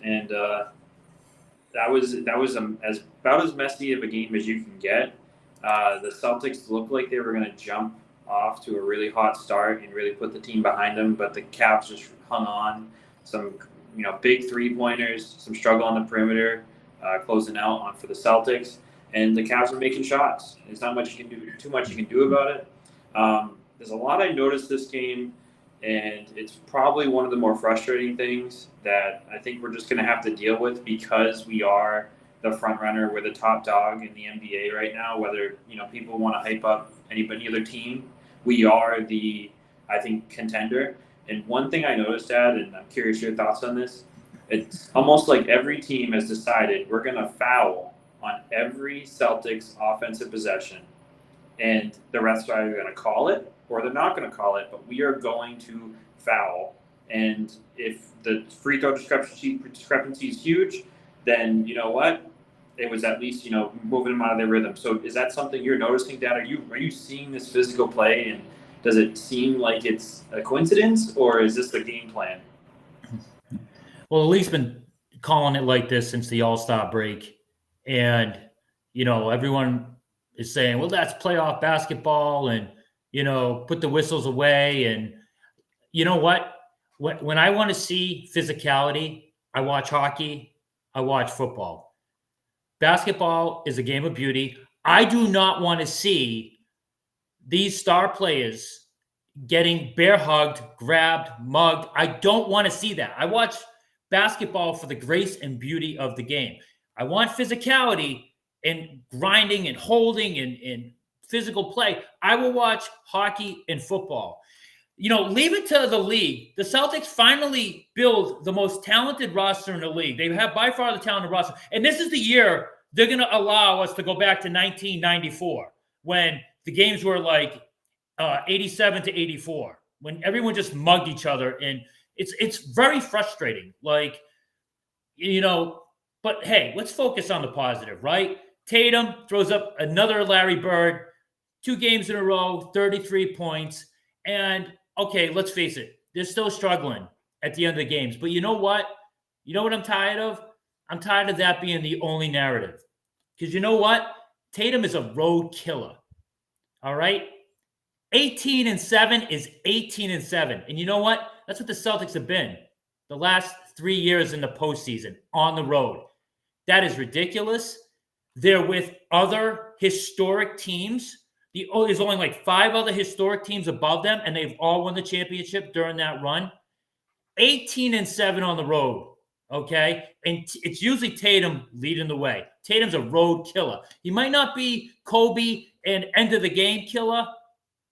and that was as about as messy of a game as you can get. The Celtics looked like they were going to jump off to a really hot start and really put the team behind them, but the Cavs just hung on. Some big 3-pointers, some struggle on the perimeter, closing out on for the Celtics, and the Cavs are making shots. There's not much you can do, too much you can do about it. There's a lot I noticed this game, and it's probably one of the more frustrating things that I think we're just going to have to deal with because we are the front runner. We're the top dog in the NBA right now. Whether people want to hype up any other team, we are the, I think, contender. And one thing I noticed, Dad, and I'm curious your thoughts on this, it's almost like every team has decided we're going to foul on every Celtics offensive possession, and the refs are either going to call it or they're not going to call it, but we are going to foul. And if the free throw discrepancy is huge, then you know what? It was at least moving them out of their rhythm. So is that something you're noticing, Dad? Are you seeing this physical play, and does it seem like it's a coincidence, or is this the game plan? Well, the league's been calling it like this since the All-Star break, and everyone is saying, "Well, that's playoff basketball," and put the whistles away. And you know what? When I want to see physicality, I watch hockey, I watch football. Basketball is a game of beauty. I do not want to see these star players getting bear hugged, grabbed, mugged. I don't want to see that. I watch basketball for the grace and beauty of the game. I want physicality and grinding and holding and physical play. I will watch hockey and football. Leave it to the league. The Celtics finally build the most talented roster in the league. They have by far the talented roster. And this is the year they're going to allow us to go back to 1994 when the games were like 87 to 84, when everyone just mugged each other. And it's very frustrating. But hey, let's focus on the positive, right? Tatum throws up another Larry Bird, 2 games in a row, 33 points. And okay, let's face it, they're still struggling at the end of the games. But you know what? You know what I'm tired of? I'm tired of that being the only narrative. Because you know what? Tatum is a road killer. All right? 18-7 is 18-7. And you know what? That's what the Celtics have been the last 3 years in the postseason on the road. That is ridiculous. They're with other historic teams. There's only like 5 other historic teams above them, and they've all won the championship during that run. 18-7 on the road, okay? And it's usually Tatum leading the way. Tatum's a road killer. He might not be Kobe and end-of-the-game killer,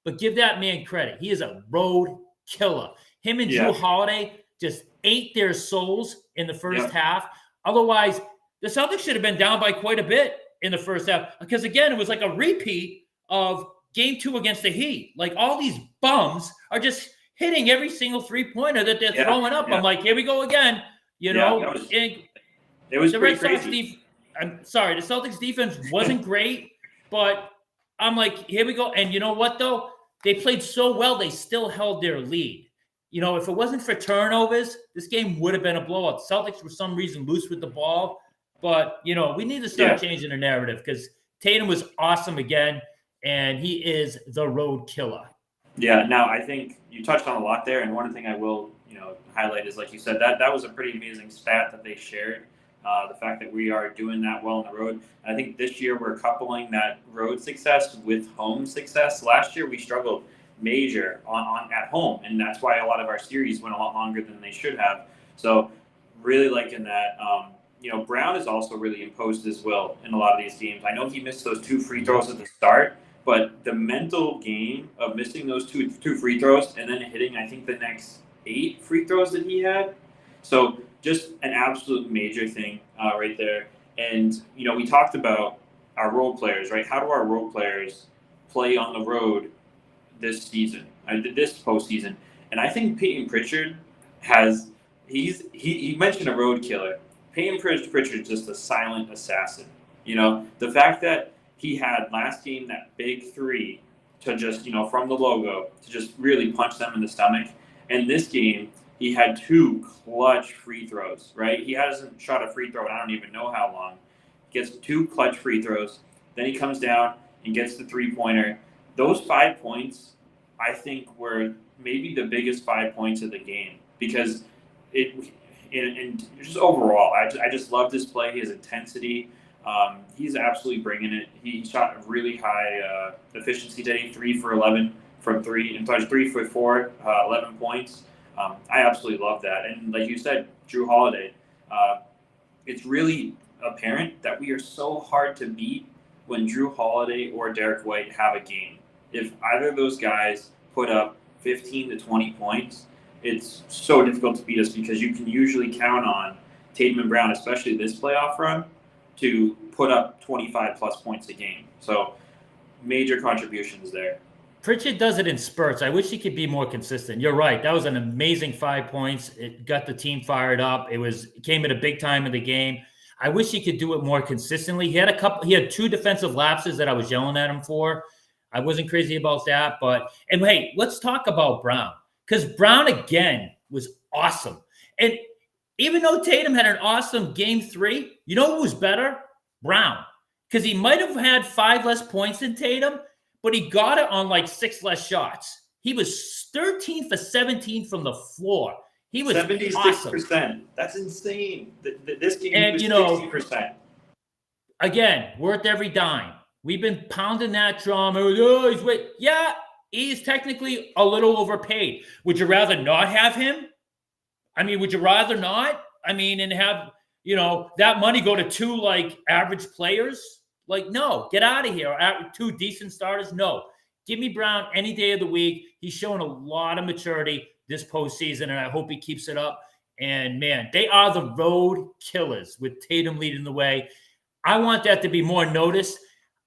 but give that man credit. He is a road killer. Him and Drew Holiday just ate their souls in the first half. Otherwise, the Celtics should have been down by quite a bit in the first half because, again, it was like a repeat of Game 2 against the Heat. Like, all these bums are just hitting every single three-pointer that they're throwing up. I'm like, here we go again. It was pretty crazy. I'm sorry, the Celtics defense wasn't great, but I'm like, here we go. And you know what, though? They played so well, they still held their lead. If it wasn't for turnovers, this game would have been a blowout. The Celtics, for some reason, loose with the ball. But, we need to start changing the narrative because Tatum was awesome again, and he is the road killer. Yeah, now I think you touched on a lot there, and one thing I will, highlight is, like you said, that was a pretty amazing stat that they shared. The fact that we are doing that well on the road. I think this year we're coupling that road success with home success. Last year we struggled major on at home, and that's why a lot of our series went a lot longer than they should have. So really liking that. Brown is also really imposed his will in a lot of these games. I know he missed those 2 free throws at the start, but the mental game of missing those two free throws and then hitting, I think, the next 8 free throws that he had. So just an absolute major thing right there. And, we talked about our role players, right? How do our role players play on the road this season, this postseason? And I think Peyton Pritchard he mentioned a road killer. Peyton Pritchard's just a silent assassin. The fact that he had last game that big 3 to just, from the logo, to just really punch them in the stomach. And this game, he had 2 clutch free throws, right? He hasn't shot a free throw in I don't even know how long. He gets 2 clutch free throws. Then he comes down and gets the 3-pointer. Those 5 points, I think, were maybe the biggest 5 points of the game because and just overall, I just love this play, his intensity. He's absolutely bringing it. He shot a really high efficiency today, 3 for 11 from 3, and 3 for 4, 11 points. I absolutely love that. And like you said, Drew Holiday, it's really apparent that we are so hard to beat when Drew Holiday or Derek White have a game. If either of those guys put up 15 to 20 points, it's so difficult to beat us because you can usually count on Tatum and Brown, especially this playoff run, to put up 25 plus points a game. So major contributions there. Pritchard does it in spurts. I wish he could be more consistent. You're right. That was an amazing 5 points. It got the team fired up. It came at a big time of the game. I wish he could do it more consistently. He had 2 defensive lapses that I was yelling at him for. I wasn't crazy about that, and hey, let's talk about Brown, because Brown again was awesome. And even though Tatum had an awesome game 3, you know who was better? Brown, because he might have had 5 less points than Tatum, but he got it on like 6 less shots. He was 13 for 17 from the floor. He was 76%. Awesome. That's insane. This game, and, he was 60%. Again, worth every dime. We've been pounding that drum. Oh, he's technically a little overpaid. Would you rather not have him? I mean, would you rather not? I mean, and have, that money go to 2 like average players? Like, no, get out of here. 2 decent starters? No. Give me Brown any day of the week. He's shown a lot of maturity this postseason, and I hope he keeps it up. And, man, they are the road killers with Tatum leading the way. I want that to be more noticed.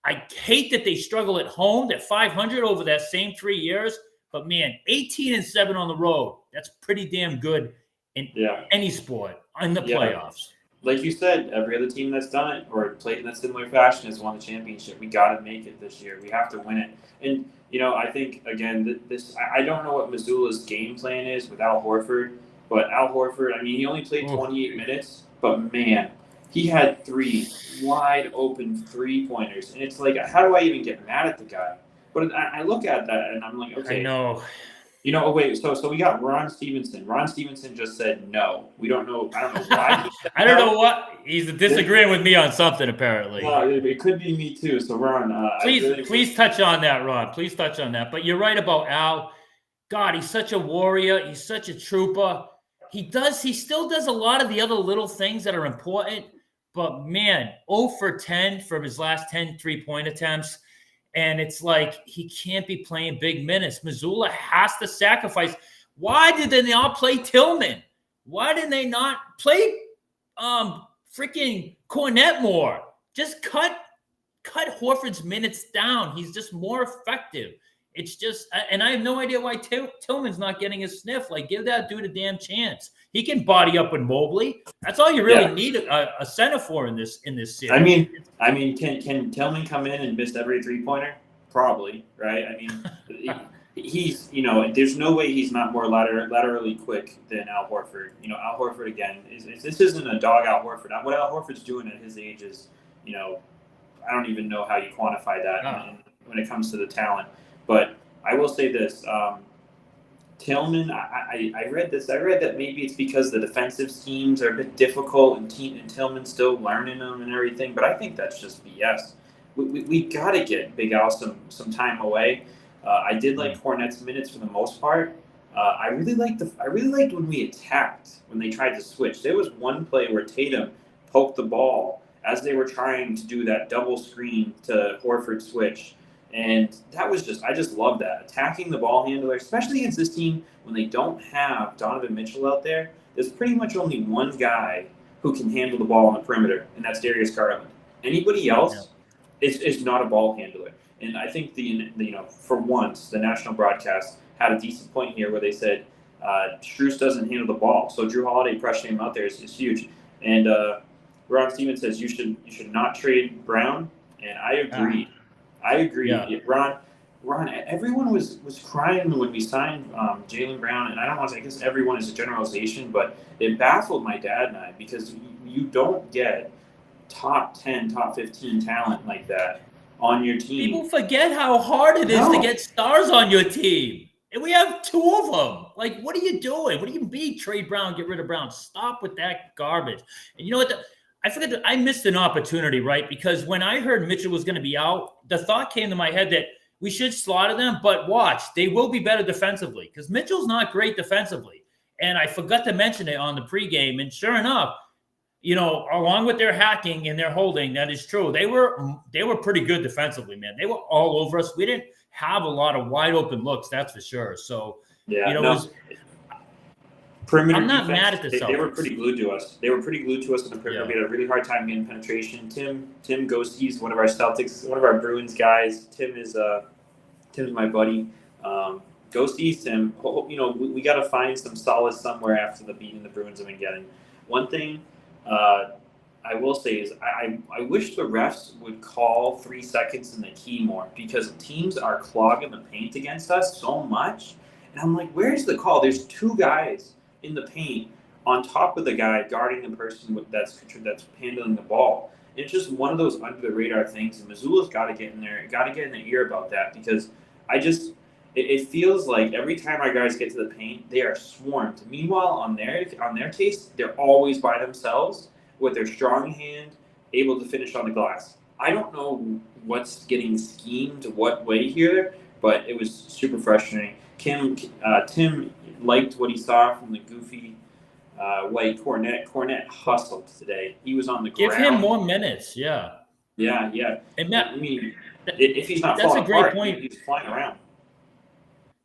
I hate that they struggle at home. They're 500 over that same 3 years. But, man, 18-7 on the road, that's pretty damn good in any sport in the playoffs. Like you said, every other team that's done it or played in a similar fashion has won the championship. We got to make it this year. We have to win it. And, I think, again, I don't know what Missoula's game plan is with Al Horford. But Al Horford, I mean, he only played 28 minutes. But, man, he had 3 wide open 3-pointers. And it's like, how do I even get mad at the guy? But I look at that and I'm like, okay. I know. Wait, so we got Ron Stevenson. Ron Stevenson just said no. We don't know. I don't know why. I don't know what. He's disagreeing with me on something, apparently. It could be me too. So, Ron. Please touch on that, Ron. Please touch on that. But you're right about Al. God, he's such a warrior. He's such a trooper. He still does a lot of the other little things that are important. But, man, 0 for 10 from his last 10 3-point attempts. And it's like he can't be playing big minutes. Missoula has to sacrifice. Why did they not play Tillman? Why did they not play freaking Cornette more? Just cut Horford's minutes down. He's just more effective. It's just, and I have no idea why Tillman's not getting a sniff. Like, give that dude a damn chance. He can body up with Mobley. That's all you really need a center for in this series. I mean, can Tillman come in and miss every 3-pointer? Probably, right? I mean, he's, there's no way he's not more laterally quick than Al Horford. Al Horford again this isn't a dog Al Horford. What Al Horford's doing at his age is, I don't even know how you quantify that when it comes to the talent. But I will say this. Tillman, I read this. I read that maybe it's because the defensive schemes are a bit difficult and Tillman's still learning them and everything. But I think that's just BS. We got to get Big Al some time away. I did like Cornette's minutes for the most part. I really liked when we attacked, when they tried to switch. There was one play where Tatum poked the ball as they were trying to do that double screen to Horford switch. And that was I just love that. Attacking the ball handler, especially against this team when they don't have Donovan Mitchell out there, there's pretty much only one guy who can handle the ball on the perimeter, and that's Darius Garland. Anybody else is not a ball handler. And I think for once, the national broadcast had a decent point here where they said Strus doesn't handle the ball. So Drew Holiday pressuring him out there is huge. And Ron Stevens says you should not trade Brown, and I agree. I agree. Yeah. Ron, Ron, everyone was crying when we signed Jaylen Brown, and I don't want to. I guess everyone is a generalization, but it baffled my dad and I because you don't get top 10, top 15 talent like that on your team. People forget how hard it is to get stars on your team. And we have 2 of them. Like, what are you doing? What do you mean trade Brown, get rid of Brown? Stop with that garbage. And you know what? I forgot that I missed an opportunity, right? Because when I heard Mitchell was going to be out, the thought came to my head that we should slaughter them, but watch, they will be better defensively because Mitchell's not great defensively. And I forgot to mention it on the pregame. And sure enough, you know, along with their hacking and their holding, that is true. They were pretty good defensively, man. They were all over us. We didn't have a lot of wide open looks, that's for sure. So, yeah, you know, perimeter I'm not defense, mad at the Celtics. They were pretty glued to us. They were pretty glued to us in the perimeter. We had a really hard time getting penetration. Tim Ghosties, one of our Celtics, one of our Bruins guys. Tim's my buddy. Ghosties, Tim. You know, we got to find some solace somewhere after the beating the Bruins have been getting. One thing I will say is I wish the refs would call 3 seconds in the key more because teams are clogging the paint against us so much. And I'm like, where's the call? There's 2 guys in the paint on top of the guy guarding the person that's handling the ball. It's just one of those under the radar things, and Missoula's got to get in there, got to get in the ear about that because it feels like every time our guys get to the paint, they are swarmed. Meanwhile, on their case, they're always by themselves with their strong hand, able to finish on the glass. I don't know what's getting schemed what way here, but it was super frustrating. Tim liked what he saw from the goofy White Cornet. Cornet hustled today. He was on the ground. Give him more minutes, yeah. Yeah. And Matt, I mean, if he's not that's falling a great apart, point. He's flying around.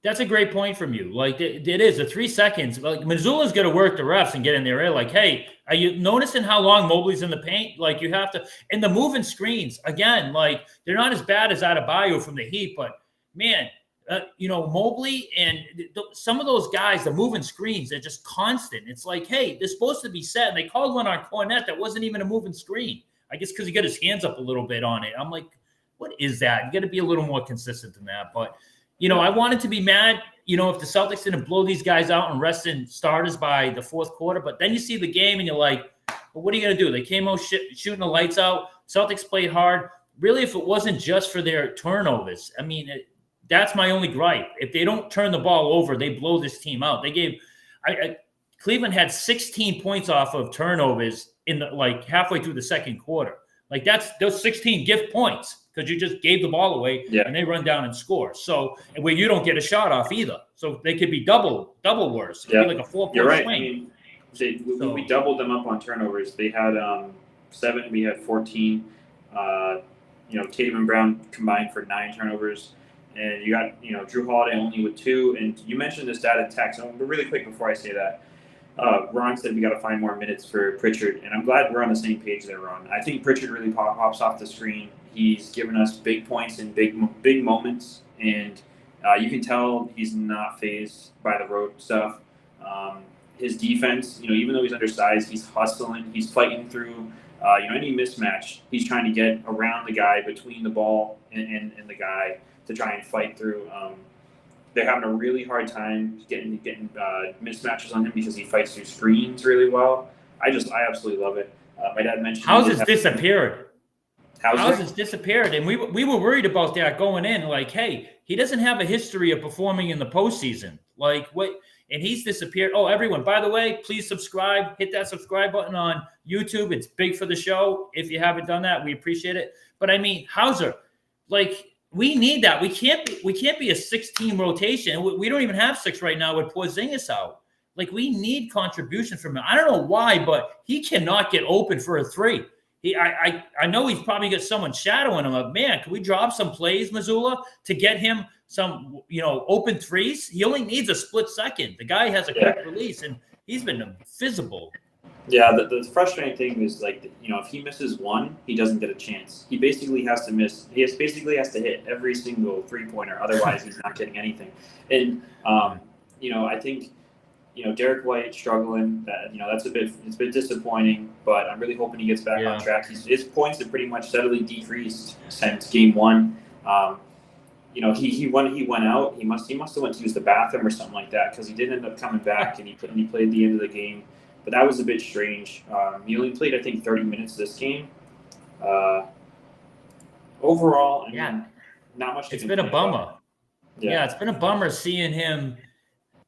That's a great point from you. Like, it is the 3 seconds. Like, Missoula's going to work the refs and get in their ear. Like, hey, are you noticing how long Mobley's in the paint? Like, you have to – and the moving screens, again, like, they're not as bad as Adebayo from the Heat, but, man, you know, Mobley and some of those guys, the moving screens, they're just constant. It's like, hey, they're supposed to be set. And they called one on Cornet that wasn't even a moving screen. I guess because he got his hands up a little bit on it. I'm like, what is that? You got to be a little more consistent than that. But – you know, I wanted to be mad, you know, if the Celtics didn't blow these guys out and rest in starters by the 4th quarter. But then you see the game and you're like, well, what are you going to do? They came out shooting the lights out. Celtics played hard. Really, if it wasn't just for their turnovers, I mean, that's my only gripe. If they don't turn the ball over, they blow this team out. They gave Cleveland had 16 points off of turnovers in halfway through the 2nd quarter. Like those 16 gift points because you just gave the ball away and they run down and score. So where you don't get a shot off either. So they could be double worse. It could be like a 4-point You're right. swing. I mean, we doubled them up on turnovers. They had 7, we had 14. You know, Tatum and Brown combined for 9 turnovers. And you got, you know, Drew Holiday only with 2. And you mentioned this stat in text. But really quick before I say that, Ron said we got to find more minutes for Pritchard, and I'm glad we're on the same page there, Ron. I think Pritchard really pops off the screen. He's given us big points in big moments, and you can tell he's not fazed by the road stuff. His defense, you know, even though he's undersized, he's hustling, he's fighting through, you know, any mismatch. He's trying to get around the guy, between the ball and the guy to try and fight through. They're having a really hard time getting mismatches on him because he fights through screens really well. I absolutely love it. My dad mentioned Hauser's disappeared. Hauser's disappeared, and we were worried about that going in. Like, hey, he doesn't have a history of performing in the postseason. Like, what? And he's disappeared. Oh, everyone, by the way, please subscribe. Hit that subscribe button on YouTube. It's big for the show. If you haven't done that, we appreciate it. But I mean, Hauser, like. We need that. We can't be a 6-team rotation. We don't even have 6 right now with Porzingis out. Like, we need contribution from him. I don't know why, but he cannot get open for a 3. I know he's probably got someone shadowing him. Like, man, can we drop some plays, Missoula, to get him some, you know, open 3s? He only needs a split second. The guy has a quick release, and he's been invisible. Yeah, the frustrating thing is, like, you know, if he misses 1, he doesn't get a chance. He basically has to miss. He basically has to hit every single 3-pointer. Otherwise, he's not getting anything. And you know, I think, you know, Derek White struggling. That, you know, it's a bit disappointing. But I'm really hoping he gets back on track. His points have pretty much steadily decreased since game 1. he went out. He must have went to use the bathroom or something like that, because he did end up coming back, and he played the end of the game. But that was a bit strange. He only played, I think, 30 minutes this game. Overall, I mean, not much. It's been a bummer. Yeah, it's been a bummer seeing him,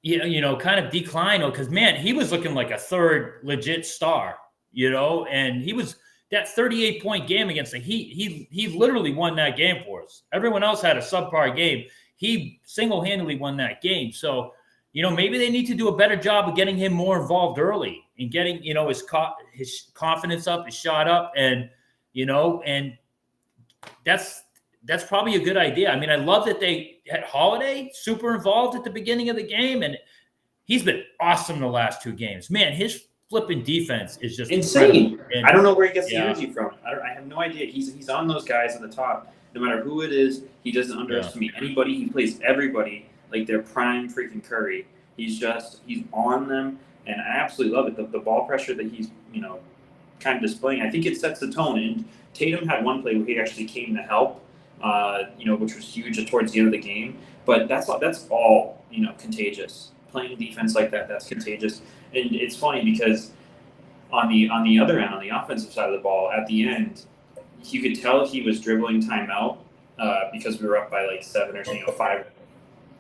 kind of decline. Because man, he was looking like a third legit star. And he was that 38-point game against the Heat. He literally won that game for us. Everyone else had a subpar game. He single-handedly won that game. So, maybe they need to do a better job of getting him more involved early and getting, his confidence up, his shot up, and that's probably a good idea. I mean, I love that they had Holiday super involved at the beginning of the game, and he's been awesome the last 2 games. Man, his flipping defense is just insane. I don't know where he gets the energy from. I have no idea. He's on those guys at the top. No matter who it is, he doesn't underestimate anybody. He plays everybody like they're prime freaking Curry. He's on them, and I absolutely love it. The ball pressure that he's kind of displaying, I think it sets the tone. And Tatum had one play where he actually came to help, which was huge towards the end of the game. But that's all contagious. Playing defense like that, that's contagious. And it's funny because on the other end, on the offensive side of the ball, at the end, you could tell he was dribbling timeout because we were up by like 7 or 5.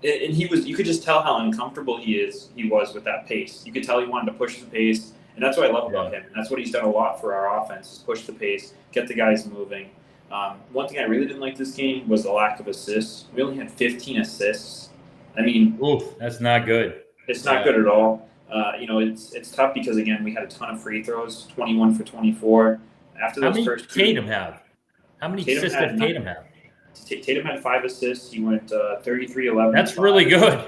And you could just tell how uncomfortable he was with that pace. You could tell he wanted to push the pace, and that's what I love about him. And that's what he's done a lot for our offense, is push the pace, get the guys moving. One thing I really didn't like this game was the lack of assists. We only had 15 assists. I mean, that's not good. It's not good at all. It's tough because, again, we had a ton of free throws, 21 for 24. After those first two, Tatum have? How many assists did Tatum have? Tatum had 5 assists. He went 33-11. That's really good.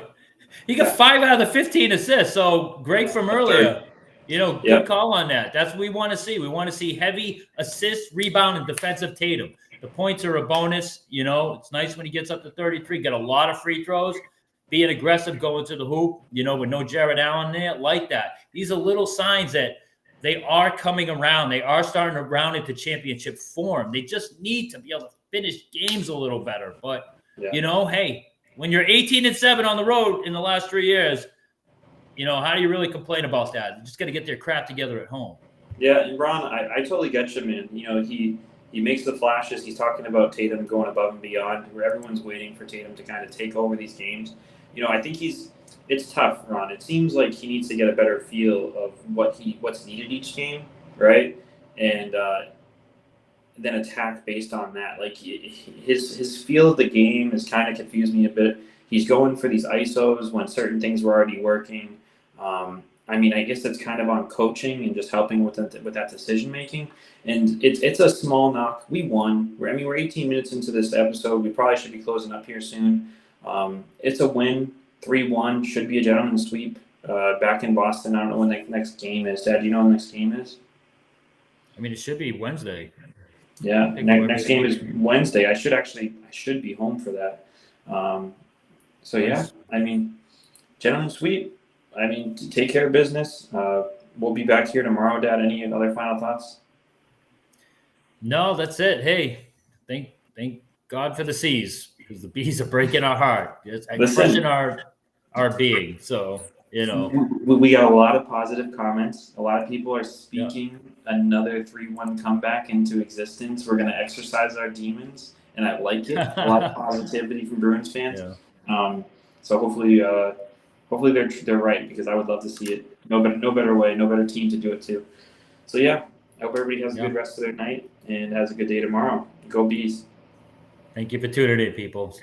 He got 5 out of the 15 assists. So Greg from earlier, good call on that. That's what we want to see. We want to see heavy assist, rebound, and defensive Tatum. The points are a bonus. It's nice when he gets up to 33. Got a lot of free throws. Being aggressive, going to the hoop, with no Jared Allen there, like that. These are little signs that they are coming around. They are starting to round into championship form. They just need to be able to finish games a little better. But, hey, when you're 18-7 on the road in the last 3 years, how do you really complain about that? You just got to get their crap together at home. Yeah, and Ron, I totally get you, man. He makes the flashes. He's talking about Tatum going above and beyond, where everyone's waiting for Tatum to kind of take over these games. I think it's tough, Ron. It seems like he needs to get a better feel of what's needed each game, right? And then attack based on that. Like his feel of the game has kind of confused me a bit. He's going for these ISOs when certain things were already working. I guess that's kind of on coaching and just helping with that decision making. And it's a small knock. We won. We're 18 minutes into this episode. We probably should be closing up here soon. It's a win, 3-1. Should be a gentleman's sweep. Back in Boston. I don't know when the next game is. Dad, do you know when the next game is? It should be Wednesday. Yeah, next game is Wednesday. I should be home for that. So yeah, gentleman's sweep. Take care of business. We'll be back here tomorrow. Dad, any other final thoughts? No, that's it. Hey, thank God for the C's, because the B's are breaking our heart. It's crushing our being. So, we got a lot of positive comments. A lot of people are speaking another 3-1 comeback into existence. We're going to exercise our demons, and I like it. A lot of positivity from Bruins fans. Yeah. So hopefully they're right, because I would love to see it. No better way, no better team to do it too. So yeah, I hope everybody has a good rest of their night and has a good day tomorrow. Go Bees. Thank you for tuning in, people.